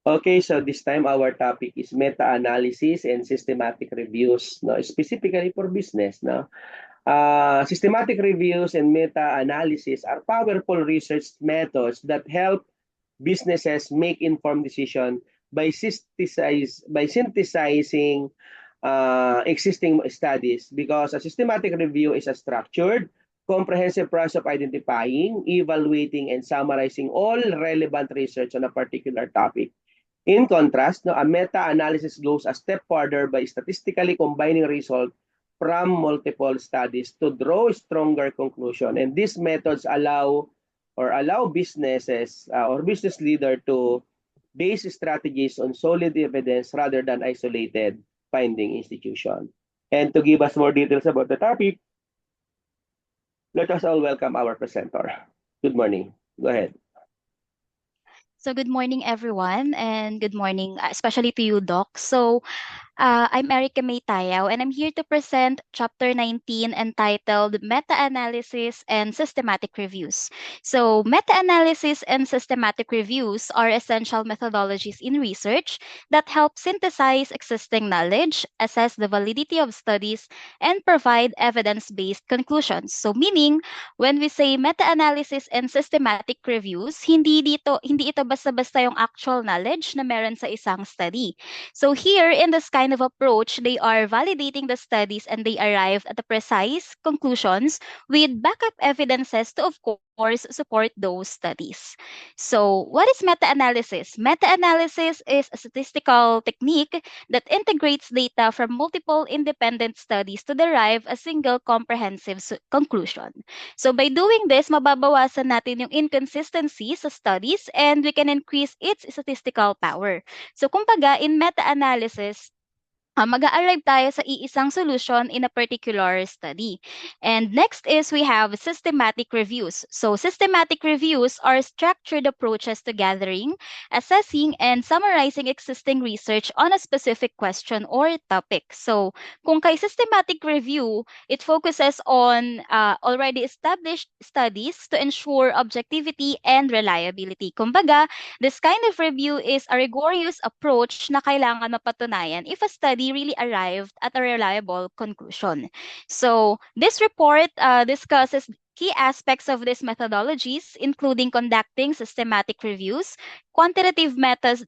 Okay, so this time our topic is meta-analysis and systematic reviews, no, specifically for business, no. Systematic reviews and meta-analysis are powerful research methods that help businesses make informed decision by synthesizing existing studies, because a systematic review is a structured, comprehensive process of identifying, evaluating, and summarizing all relevant research on a particular topic. In contrast, no, a meta-analysis goes a step further by statistically combining results from multiple studies to draw stronger conclusion. And these methods allow businesses or business leader to base strategies on solid evidence rather than isolated finding institution. And to give us more details about the topic, let us all welcome our presenter. Good morning. Go ahead. So good morning, everyone, and good morning, especially to you, Doc. I'm Erica May Tayao, and I'm here to present Chapter 19 entitled Meta-Analysis and Systematic Reviews. So, meta-analysis and systematic reviews are essential methodologies in research that help synthesize existing knowledge, assess the validity of studies, and provide evidence-based conclusions. So, meaning, when we say meta-analysis and systematic reviews, hindi ito basta-basta yung actual knowledge na meron sa isang study. So here, in this kind of approach, they are validating the studies and they arrive at the precise conclusions with backup evidences to, of course, support those studies. So what is meta-analysis? Meta-analysis is a statistical technique that integrates data from multiple independent studies to derive a single comprehensive conclusion. So by doing this, mababawasan natin yung inconsistencies sa studies and we can increase its statistical power. So kumbaga, in meta-analysis, mag-a-arrive tayo sa iisang solution in a particular study. And next is we have systematic reviews. So systematic reviews are structured approaches to gathering, assessing, and summarizing existing research on a specific question or topic. So kung kay systematic review, it focuses on already established studies to ensure objectivity and reliability. Kumbaga, this kind of review is a rigorous approach na kailangan mapatunayan if a study really arrived at a reliable conclusion. So, this report discusses key aspects of these methodologies, including conducting systematic reviews, quantitative methods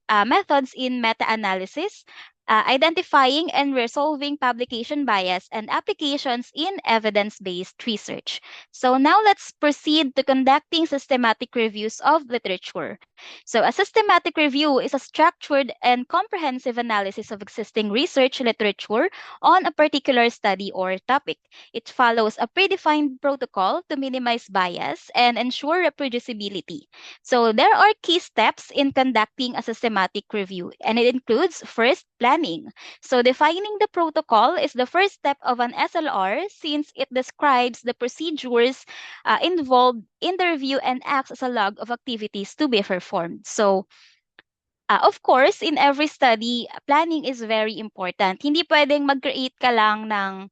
in meta-analysis, identifying and resolving publication bias, and applications in evidence-based research. So now let's proceed to conducting systematic reviews of literature. So a systematic review is a structured and comprehensive analysis of existing research literature on a particular study or topic. It follows a predefined protocol to minimize bias and ensure reproducibility. So there are key steps in conducting a systematic review, and it includes first, planning. So defining the protocol is the first step of an SLR since it describes the procedures involved in the review and acts as a log of activities to be performed. So, of course, in every study, planning is very important. Hindi pwedeng mag-create ka lang ng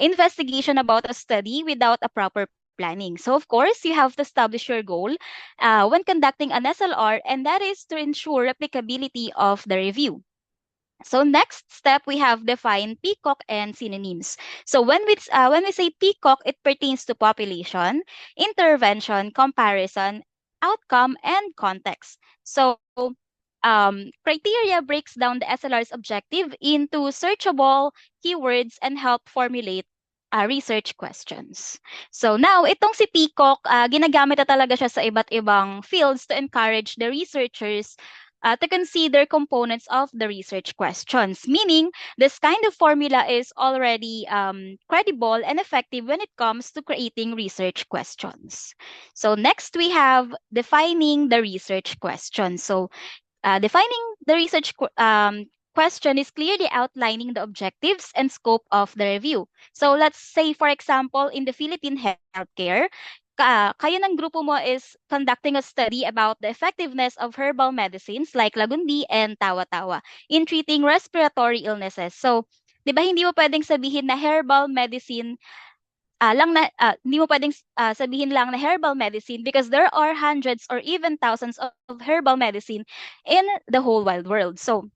investigation about a study without a proper planning. So, of course, you have to establish your goal when conducting an SLR, and that is to ensure replicability of the review. So next step, we have defined peacock and synonyms. So when we say peacock, it pertains to population, intervention, comparison, outcome, and context. So criteria breaks down the SLR's objective into searchable keywords and help formulate research questions. So now, itong si Peacock, ginagamit na talaga siya sa iba't ibang fields to encourage the researchers to consider components of the research questions. Meaning, this kind of formula is already credible and effective when it comes to creating research questions. So next, we have defining the research question. So defining the research question is clearly outlining the objectives and scope of the review. So let's say, for example, in the Philippine healthcare, kayo ng grupo mo is conducting a study about the effectiveness of herbal medicines like lagundi and tawa-tawa in treating respiratory illnesses. So, di ba hindi mo pwedeng sabihin na herbal medicine hindi mo pwedeng sabihin lang na herbal medicine because there are hundreds or even thousands of herbal medicine in the whole wide world. So,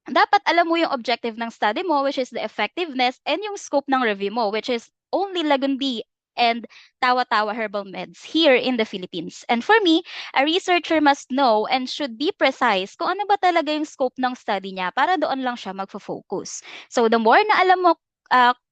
dapat alam mo yung objective ng study mo, which is the effectiveness, and yung scope ng review mo, which is only Lagundi and Tawa-Tawa Herbal Meds here in the Philippines. And for me, a researcher must know and should be precise kung ano ba talaga yung scope ng study niya para doon lang siya magfo-focus. So the more na alam mo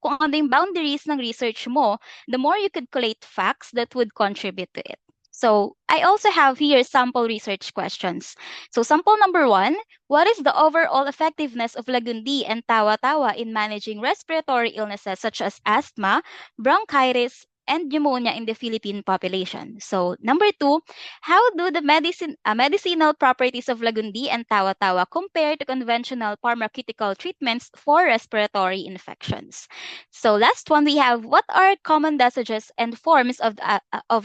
kung ano yung boundaries ng research mo, the more you could collate facts that would contribute to it. So I also have here sample research questions. So sample number 1, what is the overall effectiveness of Lagundi and Tawa-Tawa in managing respiratory illnesses such as asthma, bronchitis, and pneumonia in the Philippine population? So, number 2, how do the medicinal properties of Lagundi and Tawa-Tawa compare to conventional pharmaceutical treatments for respiratory infections? So, last one, we have what are common dosages and forms of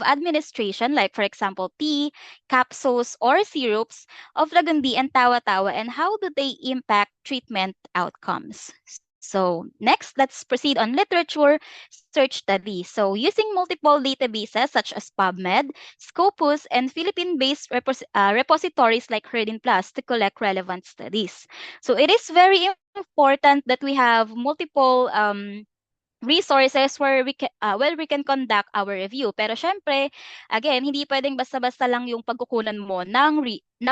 administration, like for example, tea, capsules, or syrups of Lagundi and Tawa-Tawa, and how do they impact treatment outcomes? So next, let's proceed on literature search study. So using multiple databases such as PubMed, Scopus, and Philippine-based repositories like Herdin Plus to collect relevant studies. So it is very important that we have multiple resources where we can conduct our review. Pero syempre, again, hindi pwedeng basta-basta lang yung pagkukunan mo ng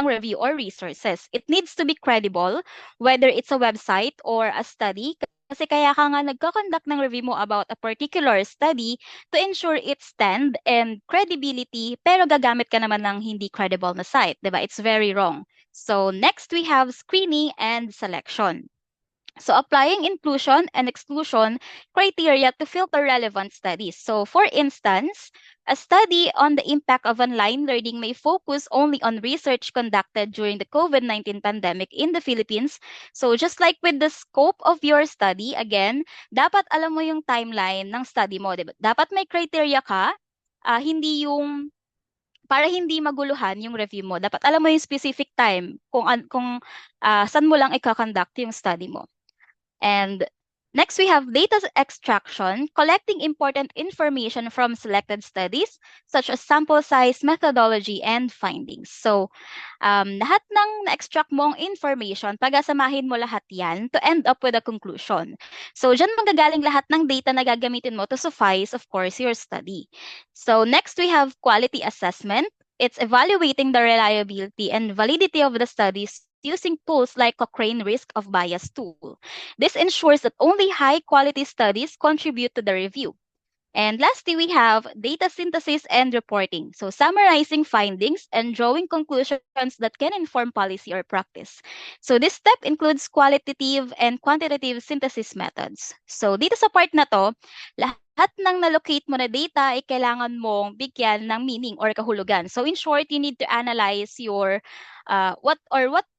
review or resources. It needs to be credible, whether it's a website or a study. Kasi kaya ka nga nagkakonduct ng review mo about a particular study to ensure its stand and credibility, pero gagamit ka naman ng hindi credible na site, di ba? It's very wrong. So next, we have screening and selection. So applying inclusion and exclusion criteria to filter relevant studies. So for instance, a study on the impact of online learning may focus only on research conducted during the COVID-19 pandemic in the Philippines. So just like with the scope of your study, again, dapat alam mo yung timeline ng study mo. Diba? Dapat may criteria ka, hindi yung para hindi maguluhan yung review mo. Dapat alam mo yung specific time kung saan mo lang ikakonduct yung study mo. And next, we have data extraction, collecting important information from selected studies, such as sample size, methodology, and findings. So, lahat ng na-extract mong information, pagasamahin mo lahat yan to end up with a conclusion. So, dyan magagaling lahat ng data na gagamitin mo to suffice, of course, your study. So, next, we have quality assessment. It's evaluating the reliability and validity of the studies using tools like Cochrane Risk of Bias tool. This ensures that only high-quality studies contribute to the review. And lastly, we have data synthesis and reporting. So summarizing findings and drawing conclusions that can inform policy or practice. So this step includes qualitative and quantitative synthesis methods. So dito sa part na to, lahat ng na-locate mo na data ay kailangan mong bigyan ng meaning or kahulugan. So in short, you need to analyze what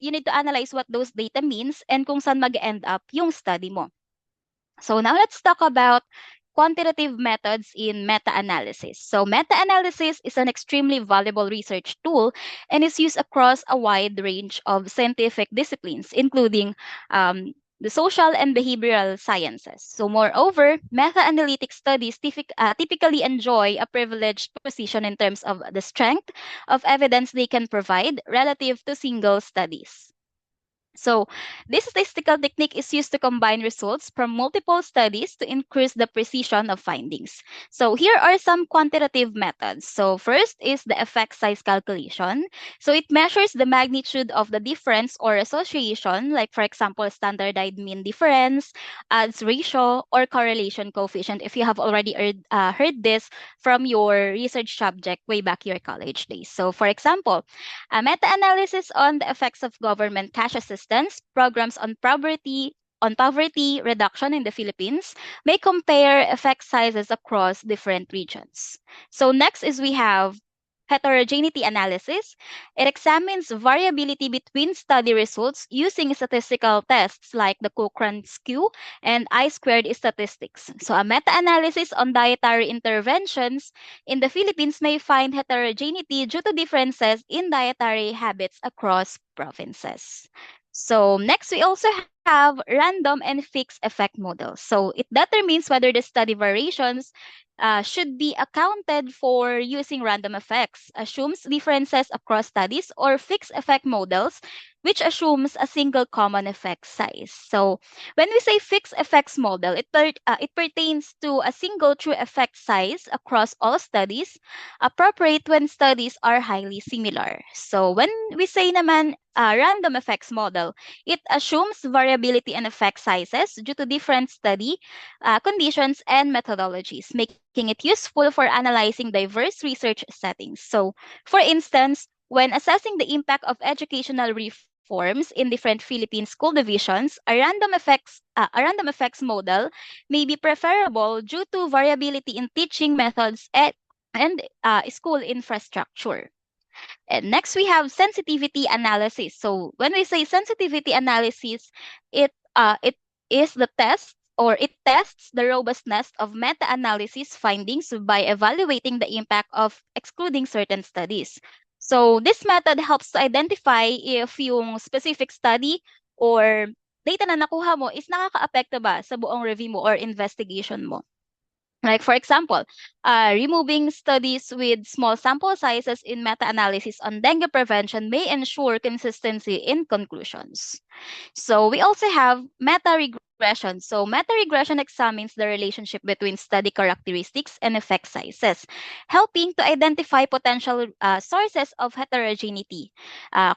you need to analyze what those data means and kung saan mag-end up yung study mo. So now let's talk about quantitative methods in meta-analysis. So meta-analysis is an extremely valuable research tool and is used across a wide range of scientific disciplines, including the social and behavioral sciences. So moreover, meta-analytic studies typically enjoy a privileged position in terms of the strength of evidence they can provide relative to single studies. So this statistical technique is used to combine results from multiple studies to increase the precision of findings. So here are some quantitative methods. So first is the effect size calculation. So it measures the magnitude of the difference or association, like for example, standardized mean difference, odds ratio, or correlation coefficient, if you have already heard this from your research subject way back your college days. So for example, a meta-analysis on the effects of government cash assistance programs on poverty reduction in the Philippines may compare effect sizes across different regions. So next is we have heterogeneity analysis. It examines variability between study results using statistical tests like the Cochrane skew and I-squared statistics. So a meta-analysis on dietary interventions in the Philippines may find heterogeneity due to differences in dietary habits across provinces. So next, we also have random and fixed effect models. So it determines whether the study variations should be accounted for using random effects, assumes differences across studies, or fixed effect models, which assumes a single common effect size. So when we say fixed effects model, it pertains to a single true effect size across all studies, appropriate when studies are highly similar. So when we say naman random effects model, it assumes variability in effect sizes due to different study conditions and methodologies, making it useful for analyzing diverse research settings. So, for instance, when assessing the impact of educational reforms in different Philippine school divisions, a random effects model may be preferable due to variability in teaching methods and school infrastructure. And next, we have sensitivity analysis. So when we say sensitivity analysis, it is the test or it tests the robustness of meta-analysis findings by evaluating the impact of excluding certain studies. So this method helps to identify if yung specific study or data na nakuha mo is nakaka-apekto ba sa buong review mo or investigation mo. Like, for example, removing studies with small sample sizes in meta-analysis on dengue prevention may ensure consistency in conclusions. So we also have meta-regression. So meta-regression examines the relationship between study characteristics and effect sizes, helping to identify potential sources of heterogeneity.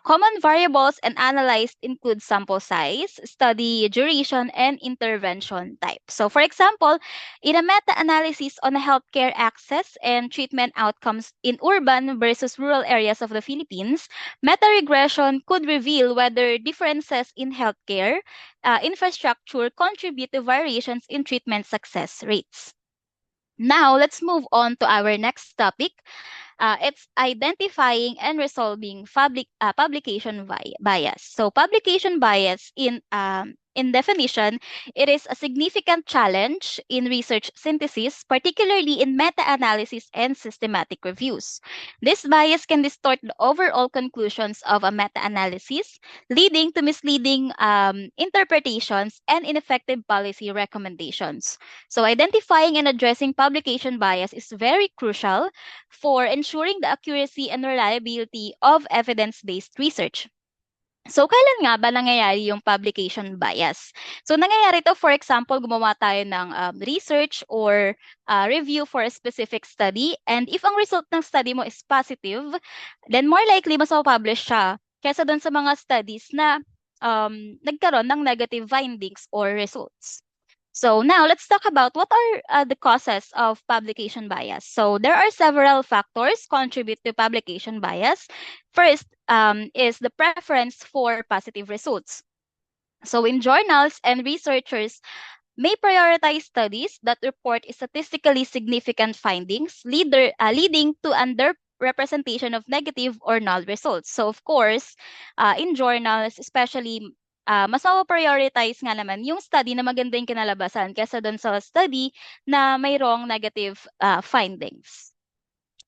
Common variables and analyzed include sample size, study duration, and intervention type. So for example, in a meta-analysis on healthcare access and treatment outcomes in urban versus rural areas of the Philippines, meta-regression could reveal whether differences in healthcare infrastructure contribute to variations in treatment success rates. Now, let's move on to our next topic. It's identifying and resolving publication bias. So, publication bias in definition, it is a significant challenge in research synthesis, particularly in meta-analysis and systematic reviews. This bias can distort the overall conclusions of a meta-analysis, leading to misleading interpretations and ineffective policy recommendations. So, identifying and addressing publication bias is very crucial for ensuring the accuracy and reliability of evidence-based research. So, kailan nga ba nangyayari yung publication bias? So, nangyayari to, for example, gumawa tayo ng research or review for a specific study. And if ang result ng study mo is positive, then more likely mas mapublish siya kesa dun sa mga studies na nagkaroon ng negative findings or results. So now let's talk about what are the causes of publication bias. So there are several factors contribute to publication bias. First is the preference for positive results. So in journals and researchers may prioritize studies that report statistically significant findings, leading to underrepresentation of negative or null results. So of course, in journals, especially mas prioritize nga naman yung study na maganda yung kinalabasan kaysa dun sa study na mayroong negative findings.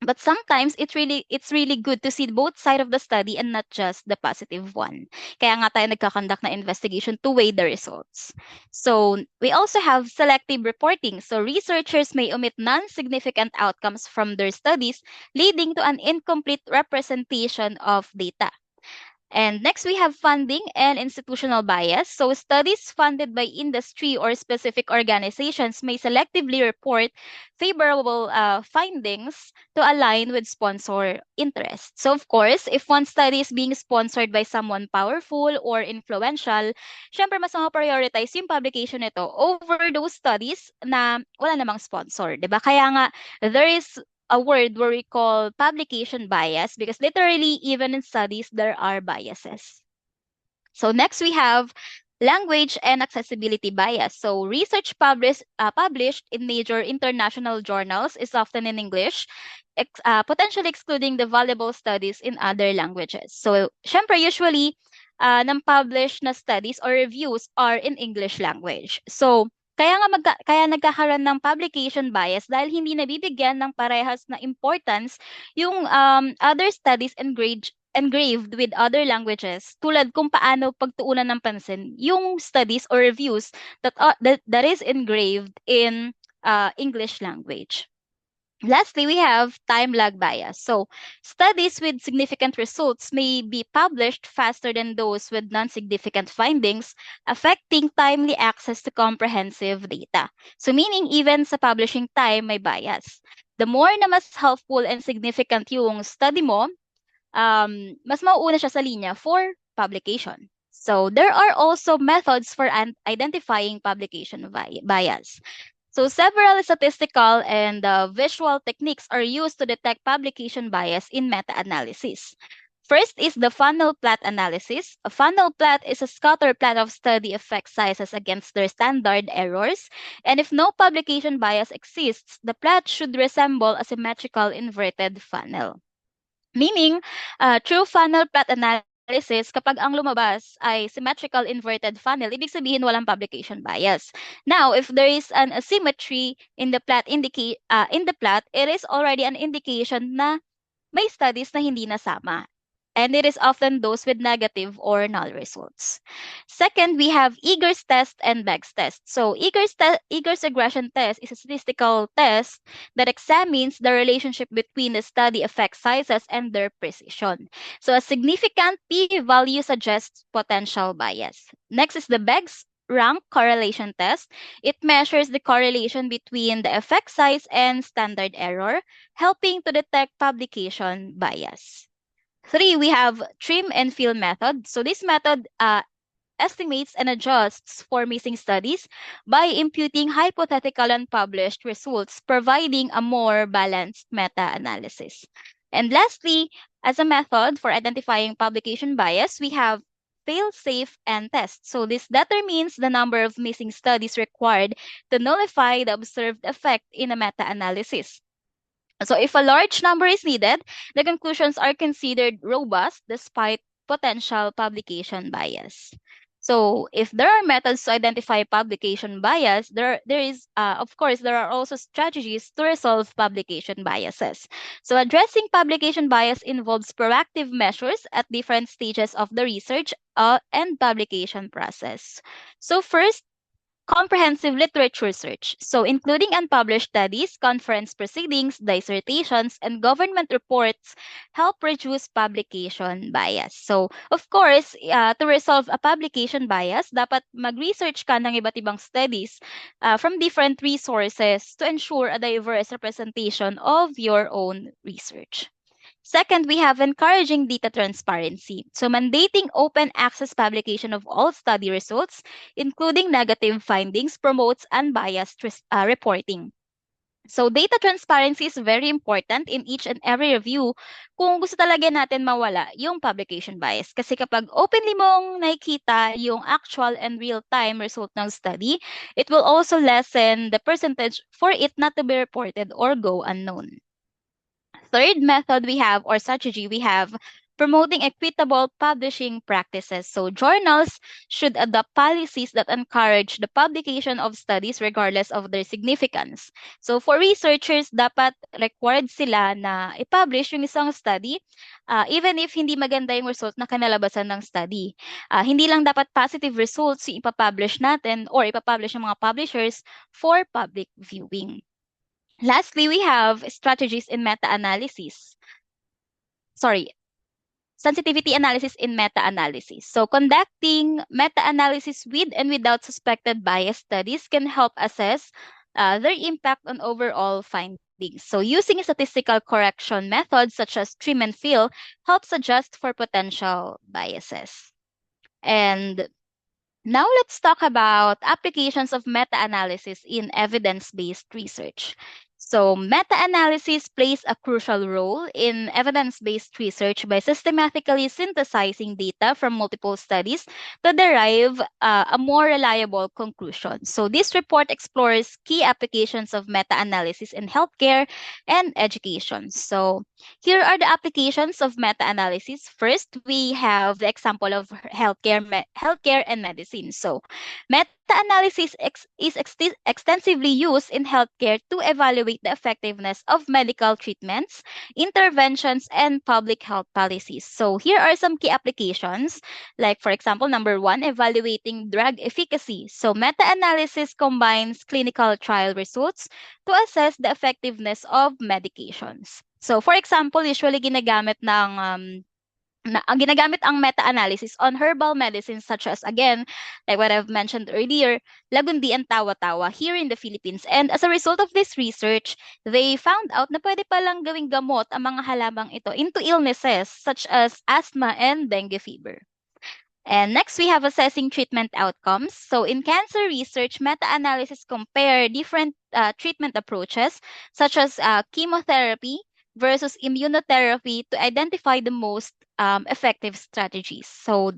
But sometimes it's really good to see both side of the study and not just the positive one. Kaya nga tayo nagkakonduct na investigation to weigh the results. So we also have selective reporting. So researchers may omit non-significant outcomes from their studies, leading to an incomplete representation of data. And next, we have funding and institutional bias. So studies funded by industry or specific organizations may selectively report favorable findings to align with sponsor interests. So of course, if one study is being sponsored by someone powerful or influential, syempre mas ma-prioritize yung publication nito over those studies na wala namang sponsor, 'di ba? Kaya nga there is a word where we call publication bias because literally even in studies there are biases. So next we have language and accessibility bias. So research published in major international journals is often in English, potentially excluding the valuable studies in other languages. So syempre usually ng published na studies or reviews are in English language. So kaya nagkakaroon ng publication bias dahil hindi nabibigyan ng parehas na importance yung other studies engraved with other languages tulad kung paano pagtuunan ng pansin yung studies or reviews that is engraved in English language. Lastly, we have time lag bias. So, studies with significant results may be published faster than those with non-significant findings, affecting timely access to comprehensive data. So, meaning even sa publishing time may bias. The more na mas helpful and significant yung study mo, mas mauuna siya sa linya for publication. So, there are also methods for identifying publication bias. So several statistical and visual techniques are used to detect publication bias in meta-analysis. First is the funnel plot analysis. A funnel plot is a scatter plot of study effect sizes against their standard errors. And if no publication bias exists, the plot should resemble a symmetrical inverted funnel. Meaning, true funnel plot analysis, kapag ang lumabas ay symmetrical inverted funnel, ibig sabihin walang publication bias. Now, if there is an asymmetry in the plot, it is already an indication na may studies na hindi nasama. And it is often those with negative or null results. Second, we have Eagers test and Beggs test. So Eagers regression test is a statistical test that examines the relationship between the study effect sizes and their precision. So a significant p-value suggests potential bias. Next is the Beggs rank correlation test. It measures the correlation between the effect size and standard error, helping to detect publication bias. 3, we have trim and fill method. So this method estimates and adjusts for missing studies by imputing hypothetical unpublished results, providing a more balanced meta-analysis. And lastly, as a method for identifying publication bias, we have fail safe and test. So this determines the number of missing studies required to nullify the observed effect in a meta-analysis. So if a large number is needed, the conclusions are considered robust despite potential publication bias. So if there are methods to identify publication bias, of course, there are also strategies to resolve publication biases. So addressing publication bias involves proactive measures at different stages of the research and publication process. So first, comprehensive literature search. So including unpublished studies, conference proceedings, dissertations, and government reports help reduce publication bias. So of course, to resolve a publication bias, dapat mag-research ka ng iba't ibang studies from different resources to ensure a diverse representation of your own research. Second, we have encouraging data transparency. So mandating open access publication of all study results, including negative findings, promotes unbiased reporting. So data transparency is very important in each and every review kung gusto talaga natin mawala yung publication bias. Kasi kapag openly mong nakikita yung actual and real-time result ng study, it will also lessen the percentage for it not to be reported or go unknown. Third method we have, or strategy we have, promoting equitable publishing practices. So journals should adopt policies that encourage the publication of studies regardless of their significance. So for researchers, dapat required sila na i-publish yung isang study even if hindi maganda yung result na kanalabasan ng study. Hindi lang dapat positive results yung ipapublish natin or ipapublish ng mga publishers for public viewing. Lastly, we have strategies in meta-analysis. Sensitivity analysis in meta-analysis. So conducting meta-analysis with and without suspected bias studies can help assess their impact on overall findings. So using statistical correction methods such as trim and fill helps adjust for potential biases. And now let's talk about applications of meta-analysis in evidence-based research. So meta-analysis plays a crucial role in evidence-based research by systematically synthesizing data from multiple studies to derive a more reliable conclusion. So this report explores key applications of meta-analysis in healthcare and education. So here are the applications of meta-analysis. First, we have the example of healthcare and medicine. So meta-analysis is extensively used in healthcare to evaluate the effectiveness of medical treatments, interventions, and public health policies. So here are some key applications. Like, for example, number one, evaluating drug efficacy. So meta-analysis combines clinical trial results to assess the effectiveness of medications. So, for example, usually ginagamit ang meta-analysis on herbal medicines such as, again, like what I've mentioned earlier, Lagundi and Tawa-Tawa here in the Philippines. And as a result of this research, they found out na pwede palang gawing gamot ang mga halamang ito into illnesses such as asthma and dengue fever. And next, we have assessing treatment outcomes. So in cancer research, meta-analysis compare different treatment approaches, such as chemotherapy versus immunotherapy, to identify the most effective strategies. So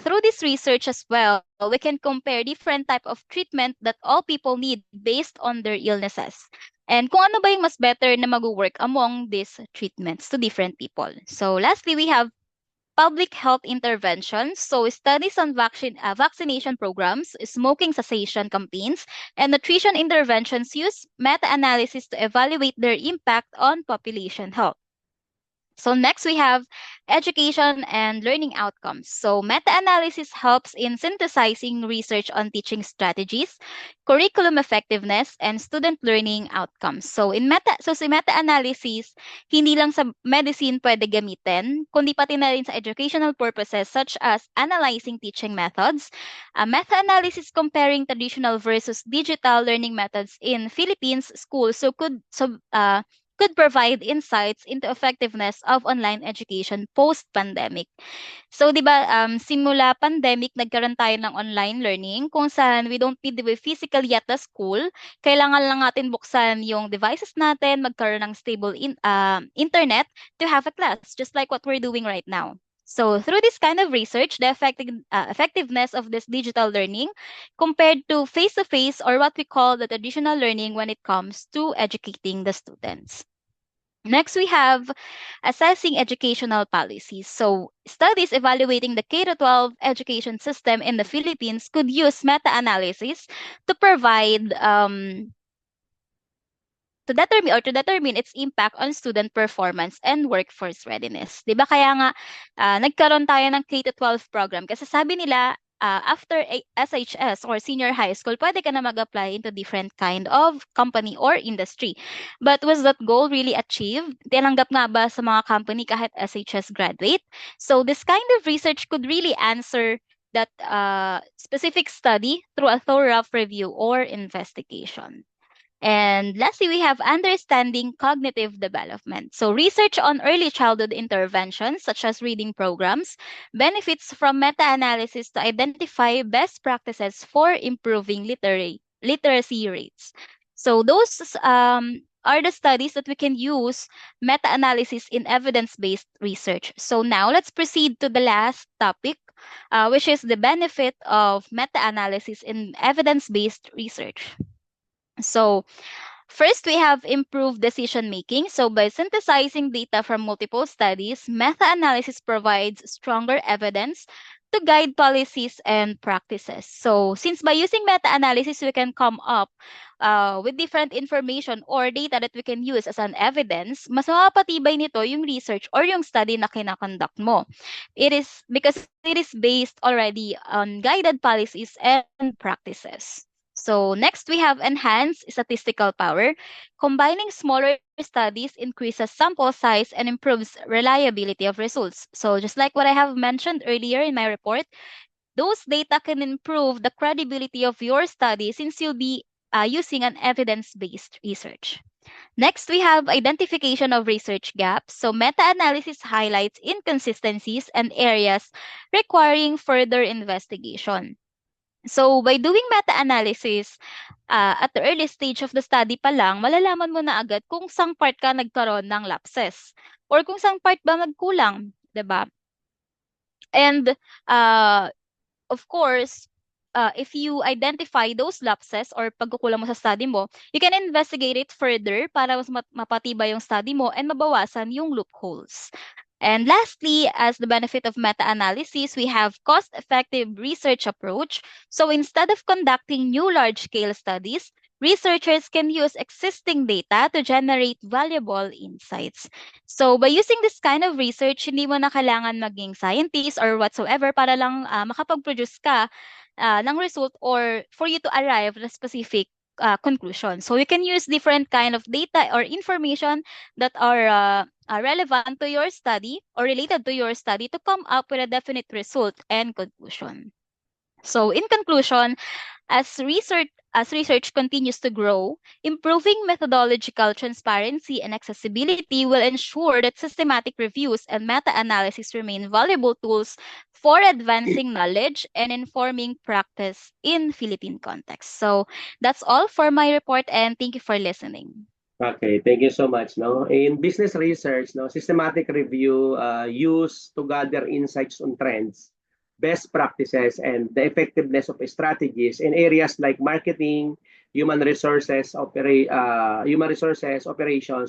through this research as well, we can compare different type of treatment that all people need based on their illnesses. And kung ano ba yung mas better na mag-work among these treatments to different people. So lastly, we have public health interventions, so studies on vaccination programs, smoking cessation campaigns, and nutrition interventions use meta-analysis to evaluate their impact on population health. So next, we have education and learning outcomes. So meta-analysis helps in synthesizing research on teaching strategies, curriculum effectiveness, and student learning outcomes. So sa meta-analysis, hindi lang sa medicine pwede gamitin, kundi pati na rin sa educational purposes such as analyzing teaching methods, meta-analysis comparing traditional versus digital learning methods in Philippines schools, could provide insights into effectiveness of online education post-pandemic. So, di ba, simula pandemic, nagkaroon tayo ng online learning kung saan we don't need to be physically at the school. Kailangan lang natin buksan yung devices natin, magkaroon ng stable internet to have a class, just like what we're doing right now. So, through this kind of research, the effectiveness of this digital learning compared to face-to-face, or what we call the traditional learning, when it comes to educating the students. Next, we have assessing educational policies. So, studies evaluating the K-12 education system in the Philippines could use meta-analysis to provide to determine its impact on student performance and workforce readiness. 'Di ba kaya nga nagkaroon tayo ng K-12 program kasi sabi nila after SHS or senior high school, pwede ka na mag-apply into different kind of company or industry. But was that goal really achieved? Tinanggap nga ba sa mga company kahit SHS graduate? So this kind of research could really answer that specific study through a thorough review or investigation. And lastly, we have understanding cognitive development. So research on early childhood interventions, such as reading programs, benefits from meta-analysis to identify best practices for improving literacy rates. So those are the studies that we can use meta-analysis in evidence-based research. So now let's proceed to the last topic, which is the benefit of meta-analysis in evidence-based research. So first, we have improved decision making. So by synthesizing data from multiple studies, meta-analysis provides stronger evidence to guide policies and practices. So since by using meta-analysis, we can come up with different information or data that we can use as an evidence, mas mapapatibay nito yung research or yung study na kinakonduct mo. It is because it is based already on guided policies and practices. So next, we have enhanced statistical power. Combining smaller studies increases sample size and improves reliability of results. So just like what I have mentioned earlier in my report, those data can improve the credibility of your study since you'll be using an evidence-based research. Next, we have identification of research gaps. So meta-analysis highlights inconsistencies and areas requiring further investigation. So by doing meta-analysis, at the early stage of the study pa lang, malalaman mo na agad kung sang part ka nagkaroon ng lapses or kung sang part ba magkulang, 'di ba? And of course, if you identify those lapses or pagkukulang mo sa study mo, you can investigate it further para mas mapatibay yung study mo and mabawasan yung loopholes. And lastly, as the benefit of meta-analysis, we have cost-effective research approach. So instead of conducting new large-scale studies, researchers can use existing data to generate valuable insights. So by using this kind of research, hindi mo na kailangan maging scientist or whatsoever para lang makapag-produce ka ng result or for you to arrive at a specific conclusion. So you can use different kind of data or information that are relevant to your study or related to your study to come up with a definite result and conclusion. So in conclusion, as research continues to grow, improving methodological transparency and accessibility will ensure that systematic reviews and meta-analysis remain valuable tools for advancing knowledge and informing practice in Philippine context. So that's all for my report, and thank you for listening. Okay, thank you so much. No, in business research, no, systematic review used to gather insights on trends, best practices, and the effectiveness of strategies in areas like marketing, human resources, operations,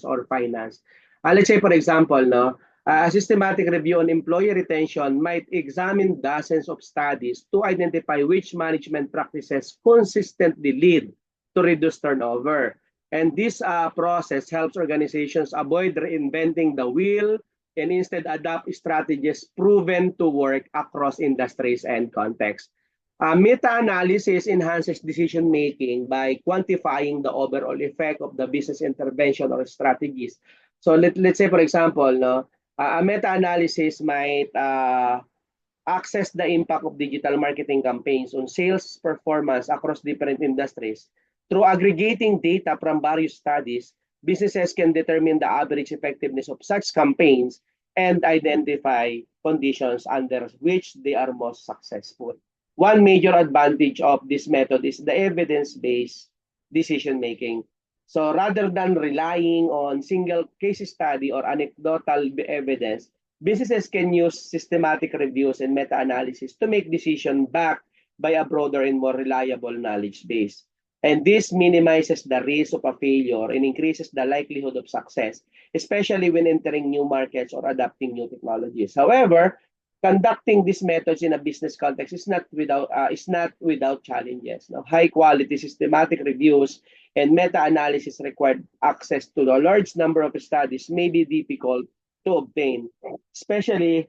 or finance. Let's say, for example, no, a systematic review on employee retention might examine dozens of studies to identify which management practices consistently lead to reduce turnover. And this process helps organizations avoid reinventing the wheel and instead adopt strategies proven to work across industries and contexts. Meta-analysis enhances decision making by quantifying the overall effect of the business intervention or strategies. So let's say, for example, no, a meta-analysis might access the impact of digital marketing campaigns on sales performance across different industries. Through aggregating data from various studies, businesses can determine the average effectiveness of such campaigns and identify conditions under which they are most successful. One major advantage of this method is the evidence-based decision making. So rather than relying on single case study or anecdotal evidence, businesses can use systematic reviews and meta-analysis to make decisions backed by a broader and more reliable knowledge base. And this minimizes the risk of a failure and increases the likelihood of success, especially when entering new markets or adapting new technologies. However, conducting these methods in a business context is not without challenges. Now, high quality systematic reviews and meta-analysis required access to a large number of studies may be difficult to obtain, especially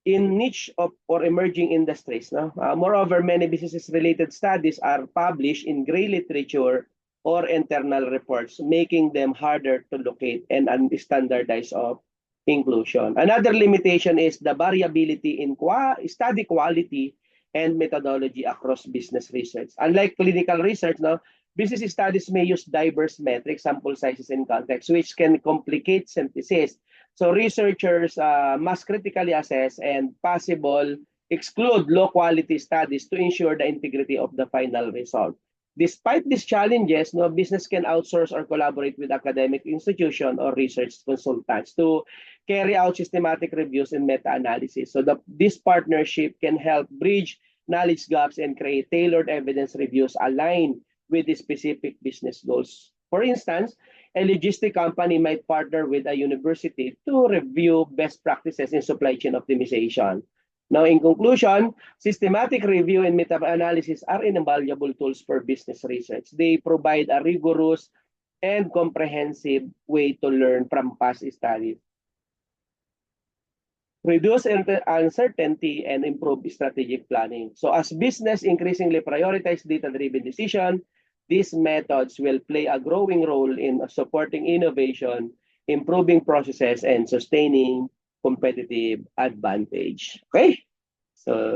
in niche or emerging industries. No? Moreover, many business-related studies are published in gray literature or internal reports, making them harder to locate and standardize of inclusion. Another limitation is the variability in study quality and methodology across business research. Unlike clinical research, no, business studies may use diverse metrics, sample sizes, and contexts, which can complicate synthesis. So researchers must critically assess and possible exclude low-quality studies to ensure the integrity of the final result. Despite these challenges, no business can outsource or collaborate with academic institution or research consultants to carry out systematic reviews and meta-analysis. So this partnership can help bridge knowledge gaps and create tailored evidence reviews aligned with the specific business goals. For instance, a logistic company might partner with a university to review best practices in supply chain optimization. Now, in conclusion, systematic review and meta-analysis are invaluable tools for business research. They provide a rigorous and comprehensive way to learn from past studies, reduce uncertainty, and improve strategic planning. So as business increasingly prioritize data-driven decision, these methods will play a growing role in supporting innovation, improving processes, and sustaining competitive advantage. Okay? So